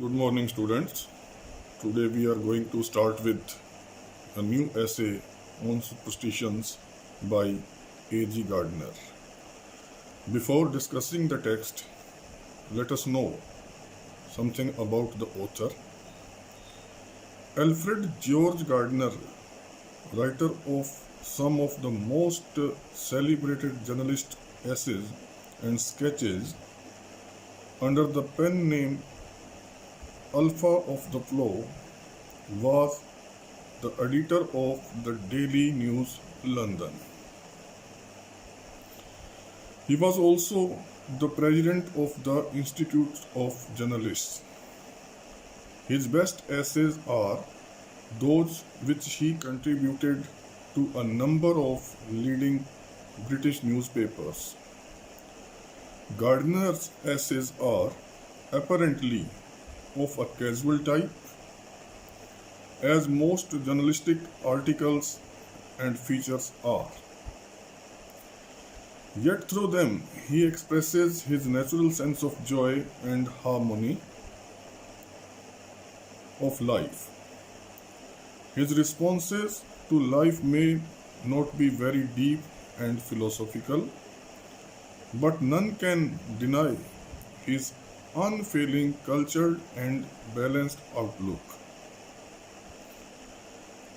Good morning, students. Today we are going to start with a new essay on superstitions by A.G. Gardiner. Before discussing the text, let us know something about the author. Alfred George Gardiner, writer of some of the most celebrated journalist essays and sketches under the pen name Alpha of the Flow, was the editor of the Daily News London. He was also the president of the Institute of Journalists. His best essays are those which he contributed to a number of leading British newspapers. Gardiner's essays are apparently of a casual type, as most journalistic articles and features are. Yet through them he expresses his natural sense of joy and harmony of life. His responses to life may not be very deep and philosophical, but none can deny his unfailing cultured and balanced outlook.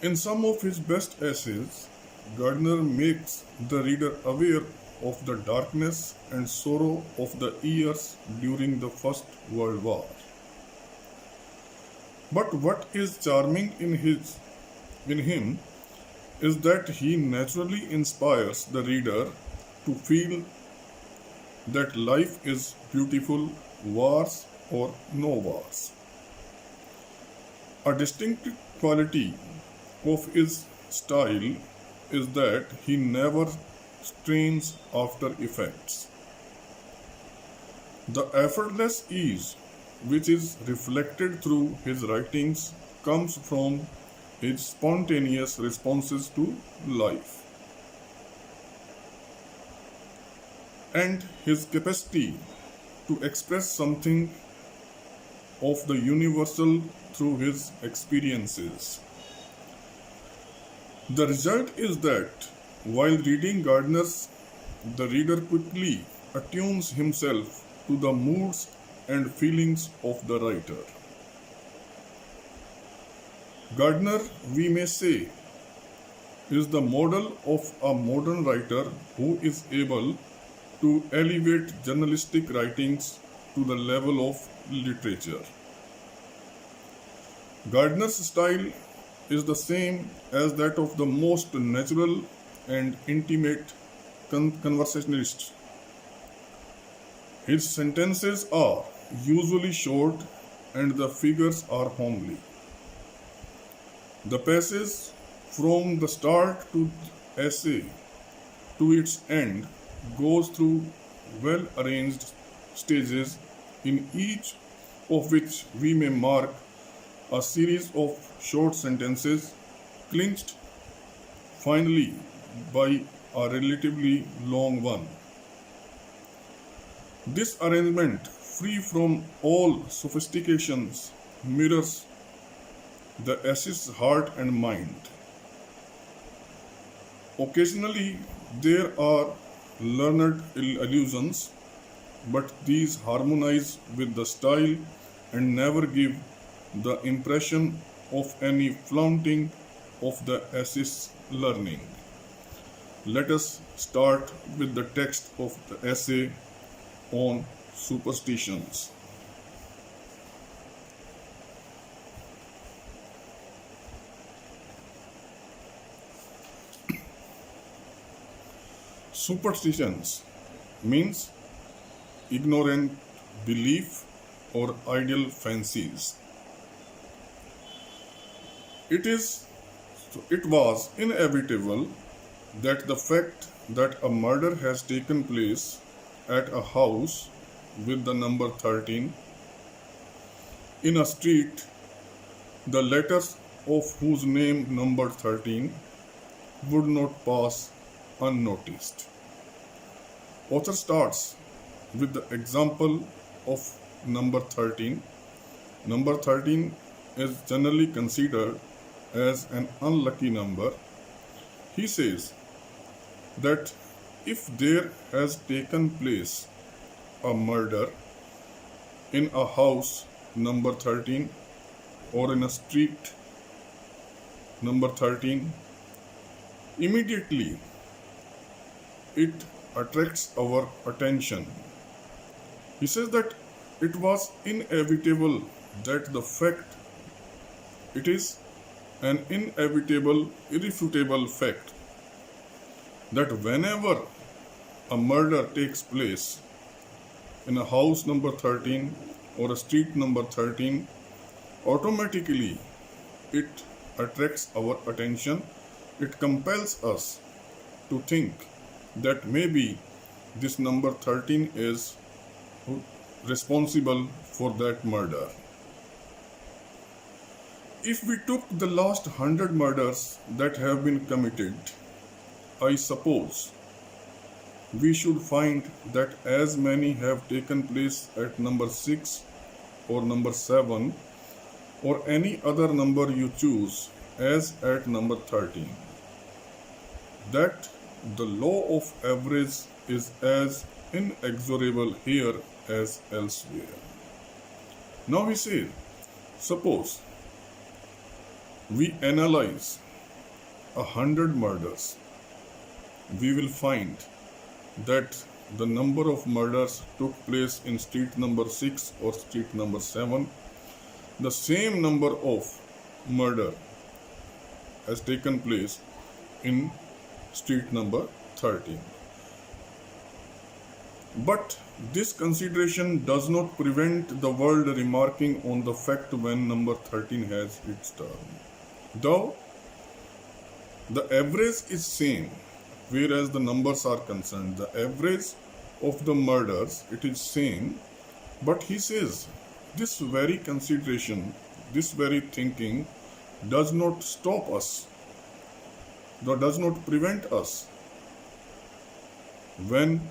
In some of his best essays, Gardiner makes the reader aware of the darkness and sorrow of the years during the First World War. But what is charming in him is that he naturally inspires the reader to feel that life is beautiful, wars or no wars. A distinct quality of his style is that he never strains after effects. The effortless ease which is reflected through his writings comes from his spontaneous responses to life and his capacity to express something of the universal through his experiences. The result is that while reading Gardiner's, the reader quickly attunes himself to the moods and feelings of the writer. Gardiner, we may say, is the model of a modern writer who is able to elevate journalistic writings to the level of literature. Gardiner's style is the same as that of the most natural and intimate conversationalist. His sentences are usually short and the figures are homely. The passage from the start to the essay to its end goes through well-arranged stages, in each of which we may mark a series of short sentences clinched finally by a relatively long one. This arrangement, free from all sophistications, mirrors the essay's heart and mind. Occasionally there are learned allusions, but these harmonize with the style and never give the impression of any flaunting of the essay's learning. Let us start with the text of the essay on superstitions. Superstitions means ignorant belief or idle fancies. It was inevitable that the fact that a murder has taken place at a house with the number 13 in a street, the letters of whose name number 13 would not pass unnoticed. Author starts with the example of number 13 Number 13 is generally considered as an unlucky number. He says that if there has taken place a murder in a house number 13 or in a street number 13, immediately it attracts our attention. He says that it was inevitable that the fact, it is an inevitable, irrefutable fact that whenever a murder takes place in a house number 13 or a street number 13, automatically it attracts our attention. It compels us to think that maybe this number 13 is responsible for that murder. If we took the last 100 murders that have been committed, I suppose we should find that as many have taken place at number 6 or number 7 or any other number you choose as at number 13. That the law of average is as inexorable here as elsewhere. Now we say, suppose we analyze 100 murders, we will find that the number of murders took place in street number 6 or street number 7. The same number of murder has taken place in street number 13. But this consideration does not prevent the world remarking on the fact when number 13 has its turn. Though the average is same, whereas the numbers are concerned, the average of the murders, it is same, but he says this very consideration, this very thinking does not stop us, does not prevent us when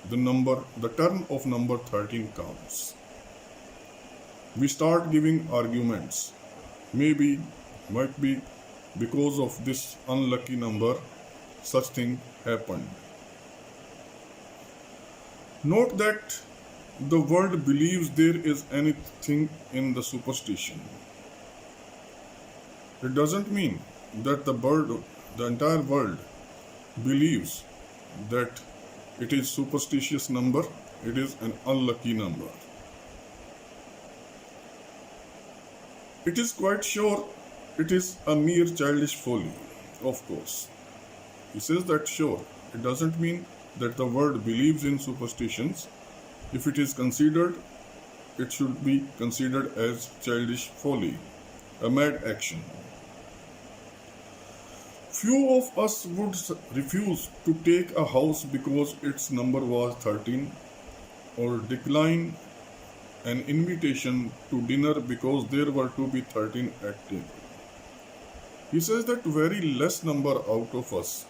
the turn of number 13 comes. We start giving arguments. Might be because of this unlucky number, such thing happened. Note that the world believes there is anything in the superstition. It doesn't mean that the entire world believes that it is superstitious number, it is an unlucky number. It is quite sure it is a mere childish folly, of course. He says that sure, it doesn't mean that the world believes in superstitions. If it is considered, it should be considered as childish folly, a mad action. Few of us would refuse to take a house because its number was 13, or decline an invitation to dinner because there were to be 13 at table. He says that very less number out of us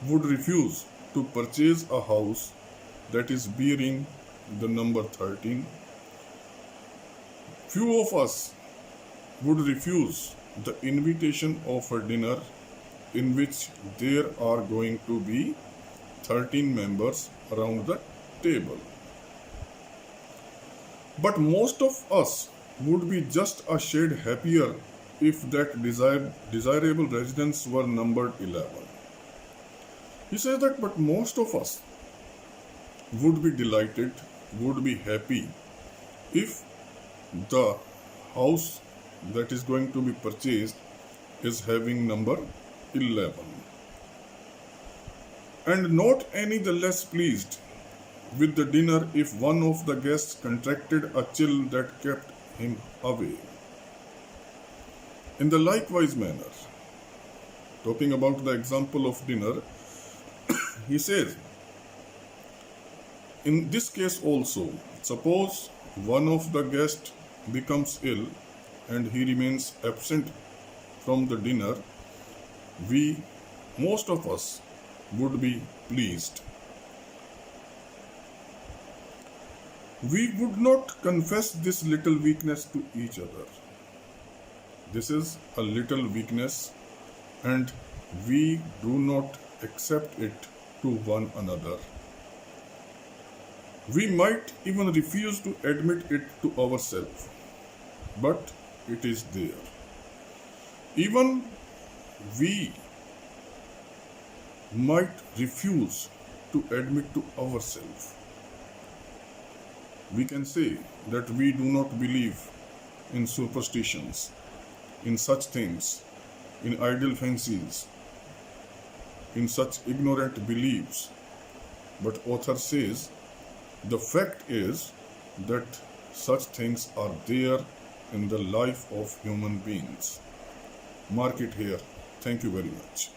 would refuse to purchase a house that is bearing the number 13. Few of us would refuse the invitation of a dinner in which there are going to be 13 members around the table. But most of us would be just a shade happier if that desirable residence were numbered 11. He says that, but most of us would be delighted, would be happy if the house that is going to be purchased is having number 11. And not any the less pleased with the dinner if one of the guests contracted a chill that kept him away. In the likewise manner, talking about the example of dinner, he says, in this case also, suppose one of the guests becomes ill and he remains absent from the dinner, most of us would be pleased. We would not confess this little weakness to each other. This is a little weakness, and we do not accept it to one another. We might even refuse to admit it to ourselves, but it is there. Even we might refuse to admit to ourselves. We can say that we do not believe in superstitions, in such things, in idle fancies, in such ignorant beliefs. But author says the fact is that such things are there in the life of human beings. Mark it here. Thank you very much.